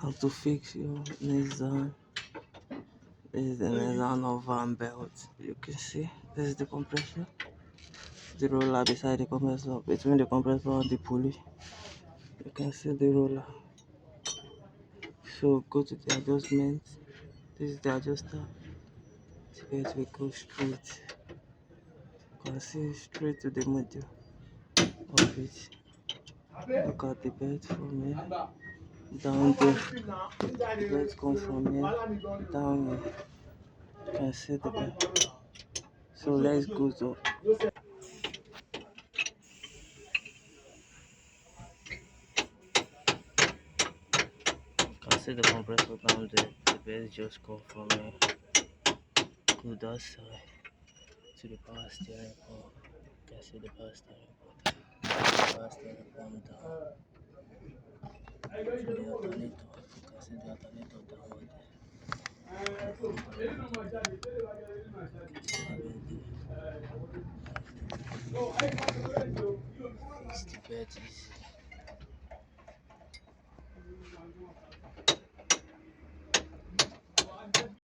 How to fix your Nissan. This is the Nissan urvan belt. You can see this is the compressor, the roller beside the compressor, between the compressor and the pulley. You can see the roller. So go to the adjustment. This is the adjuster. The belt will go straight. You can see straight to the middle of it. Look at the belt from here down there. The belt comes from here down here. You can see the belt. So let's go to. You can see the compressor down there. The belt just come from here. Go that side to the power steering pump. You can see the power steering pump. Power steering pump down to the alternator. You can see the alternator down there. It's the bed easy.